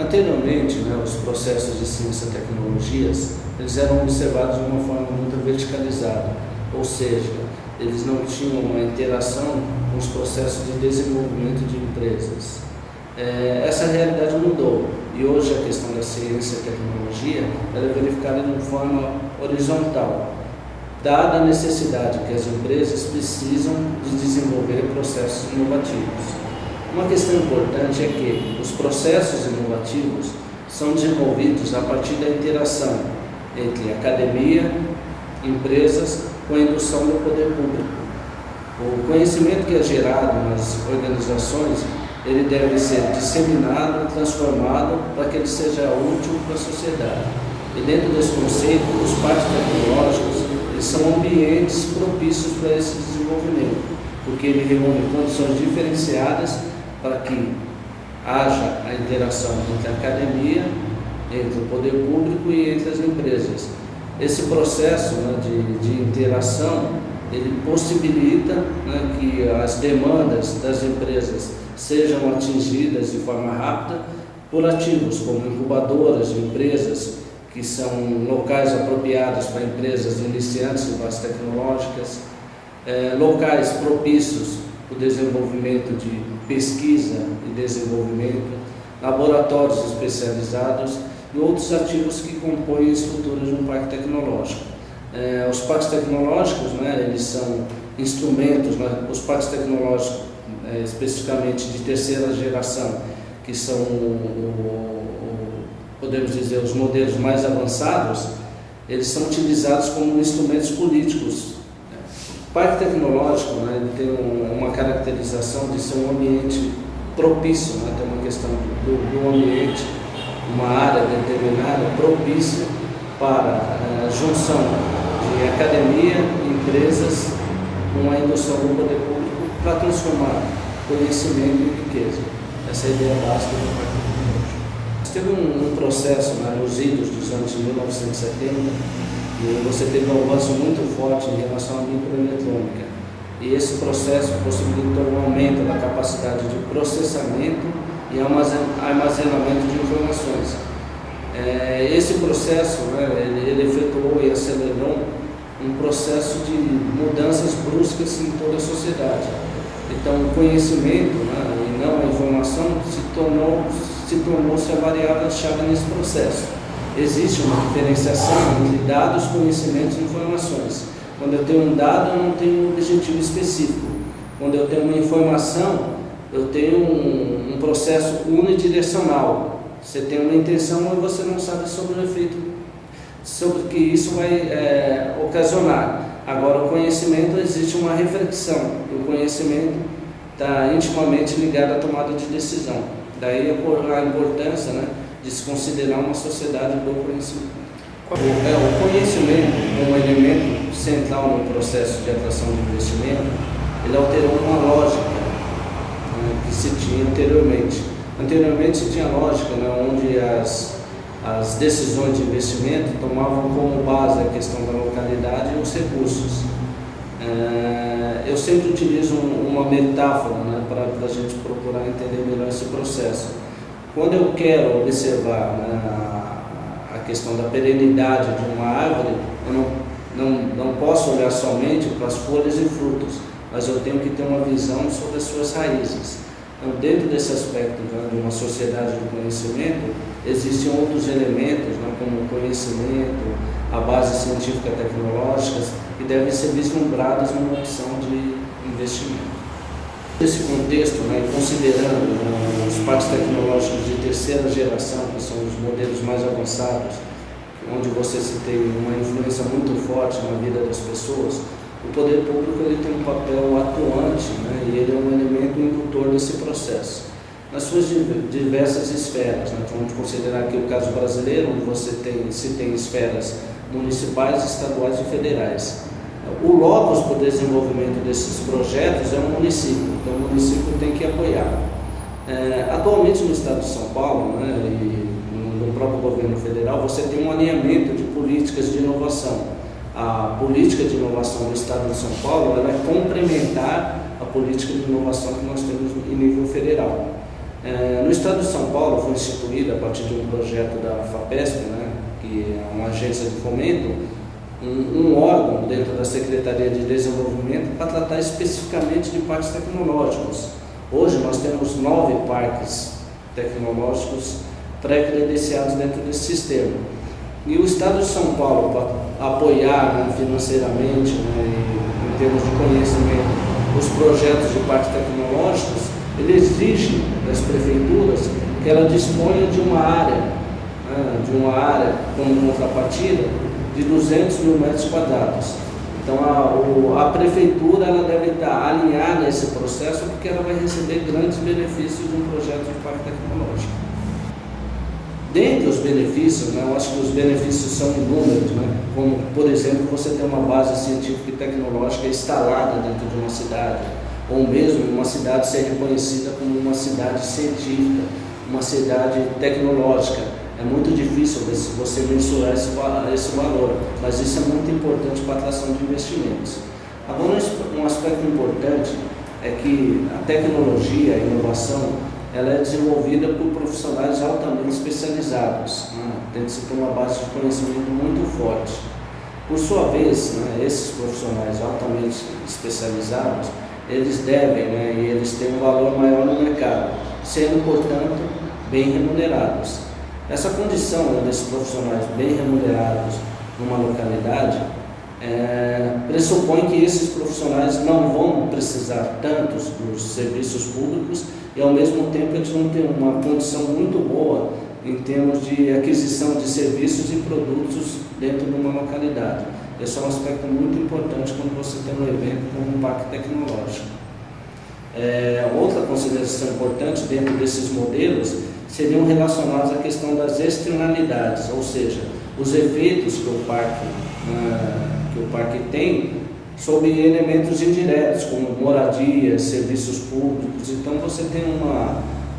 Anteriormente, né, os processos de ciência e tecnologias, eles eram observados de uma forma muito verticalizada, ou seja, eles não tinham uma interação com os processos de desenvolvimento de empresas. Essa realidade mudou e hoje a questão da ciência e tecnologia ela é verificada de forma horizontal, dada a necessidade que as empresas precisam de desenvolver processos inovativos. Uma questão importante é que os processos inovativos são desenvolvidos a partir da interação entre academia, empresas, com a indução do poder público. O conhecimento que é gerado nas organizações, ele deve ser disseminado, transformado para que ele seja útil para a sociedade. E dentro desse conceito, os parques tecnológicos, eles são ambientes propícios para esse desenvolvimento, porque ele reúne condições diferenciadas para que haja a interação entre a academia, entre o poder público e entre as empresas. Esse processo, né, de interação, ele possibilita, né, que as demandas das empresas sejam atingidas de forma rápida por ativos como incubadoras de empresas, que são locais apropriados para empresas iniciantes em bases tecnológicas, locais propícios para o desenvolvimento de pesquisa e desenvolvimento, laboratórios especializados e outros ativos que compõem a estrutura de um parque tecnológico. Os parques tecnológicos, né, eles são instrumentos, né, os parques tecnológicos, especificamente de terceira geração, que são, podemos dizer, os modelos mais avançados, eles são utilizados como instrumentos políticos. O parque tecnológico, né, ele tem uma caracterização de ser um ambiente propício, né, tem uma questão do ambiente, uma área determinada propícia para a junção de academia e empresas com a indução do poder público para transformar conhecimento em riqueza. Essa é a ideia básica do parque tecnológico. Teve um processo, né, nos idos dos anos 1970 e você teve um avanço muito forte em relação à microeletrônica. E esse processo possibilitou um aumento da capacidade de processamento e armazenamento de informações. Esse processo, né, ele efetuou e acelerou um processo de mudanças bruscas em toda a sociedade. Então, o conhecimento, né, e não a informação se tornou-se a variável-chave nesse processo. Existe uma diferenciação entre dados, conhecimentos e informações. Quando eu tenho um dado, eu não tenho um objetivo específico. Quando eu tenho uma informação, eu tenho um processo unidirecional. Você tem uma intenção, mas você não sabe sobre o efeito, sobre o que isso vai ocasionar. Agora, o conhecimento, existe uma reflexão. O conhecimento está intimamente ligado à tomada de decisão. Daí a importância, né, de se considerar uma sociedade do conhecimento. O conhecimento, como elemento central no processo de atração de investimento, ele alterou uma lógica, né, que se tinha anteriormente. Anteriormente se tinha lógica, né, onde as decisões de investimento tomavam como base a questão da localidade e os recursos. Eu sempre utilizo uma metáfora, né, para a gente procurar entender melhor esse processo. Quando eu quero observar, né, a questão da perenidade de uma árvore, eu não posso olhar somente para as folhas e frutos, mas eu tenho que ter uma visão sobre as suas raízes. Então, dentro desse aspecto, né, de uma sociedade do conhecimento, existem outros elementos, né, como o conhecimento, a base científica e tecnológica, que devem ser vislumbradas numa opção de investimento. Nesse contexto, né, considerando, né, os parques tecnológicos de terceira geração, que são os modelos mais avançados, onde você tem uma influência muito forte na vida das pessoas, o poder público ele tem um papel atuante, né, e ele é um elemento indutor desse processo. Nas suas diversas esferas, né, vamos considerar aqui o caso brasileiro, onde se tem esferas municipais, estaduais e federais. O locus para o desenvolvimento desses projetos é o município, então o município tem que apoiar. Atualmente no estado de São Paulo, né, e no próprio governo federal, você tem um alinhamento de políticas de inovação. A política de inovação do estado de São Paulo ela é complementar à política de inovação que nós temos em nível federal. No estado de São Paulo foi instituído, a partir de um projeto da FAPESP, né, que é uma agência de fomento, um órgão dentro da Secretaria de Desenvolvimento para tratar especificamente de parques tecnológicos. Hoje nós temos 9 parques tecnológicos pré-credenciados dentro desse sistema. E o Estado de São Paulo, para apoiar, né, financeiramente, né, em termos de conhecimento, os projetos de parques tecnológicos, ele exige das prefeituras que ela disponha de uma área, né, como contrapartida, de 200 mil metros quadrados. Então a prefeitura ela deve estar alinhada a esse processo, porque ela vai receber grandes benefícios de um projeto de parque tecnológico. Dentre os benefícios, né, eu acho que os benefícios são inúmeros, né, como, por exemplo, você ter uma base científica e tecnológica instalada dentro de uma cidade, ou mesmo uma cidade ser reconhecida como uma cidade científica, uma cidade tecnológica. É muito difícil você mensurar esse valor, mas isso é muito importante para a atração de investimentos. Agora, um aspecto importante é que a tecnologia, a inovação, ela é desenvolvida por profissionais altamente especializados, né? Tem que se ter uma base de conhecimento muito forte. Por sua vez, né, esses profissionais altamente especializados, eles devem, né, e eles têm um valor maior no mercado, sendo, portanto, bem remunerados. Essa condição, né, desses profissionais bem remunerados numa localidade pressupõe que esses profissionais não vão precisar tantos dos serviços públicos e, ao mesmo tempo, eles vão ter uma condição muito boa em termos de aquisição de serviços e produtos dentro de uma localidade. Esse é um aspecto muito importante quando você tem um evento como um parque tecnológico. Outra consideração importante dentro desses modelos seriam relacionados à questão das externalidades, ou seja, os efeitos que o parque tem sobre elementos indiretos, como moradia, serviços públicos. Então você tem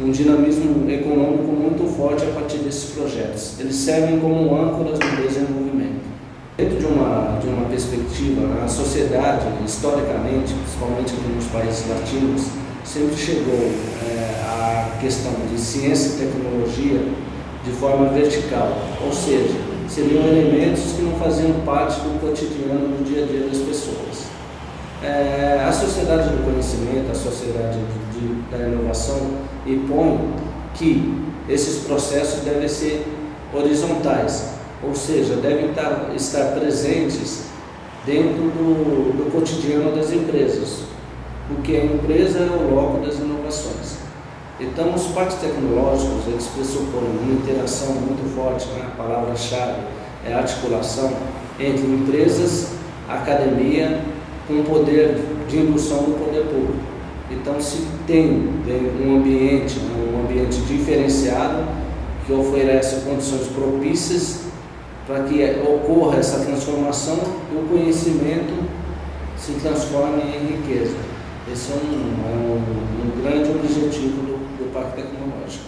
um dinamismo econômico muito forte a partir desses projetos. Eles servem como âncoras no desenvolvimento. Dentro de uma perspectiva, a sociedade, historicamente, principalmente aqui nos países latinos, sempre chegou à questão de ciência e tecnologia de forma vertical, ou seja, seriam elementos que não faziam parte do cotidiano, do dia a dia das pessoas. A sociedade do conhecimento, a sociedade da inovação impõe que esses processos devem ser horizontais, ou seja, devem estar presentes dentro do cotidiano das empresas, porque a empresa é o loco das inovações. Então, os parques tecnológicos, eles pressupõem uma interação muito forte, né? A palavra-chave é a articulação entre empresas, academia, com poder de indução do poder público. Então, se tem um ambiente diferenciado, que oferece condições propícias para que ocorra essa transformação e o conhecimento se transforme em riqueza. Esse é um grande objetivo do Parque Tecnológico.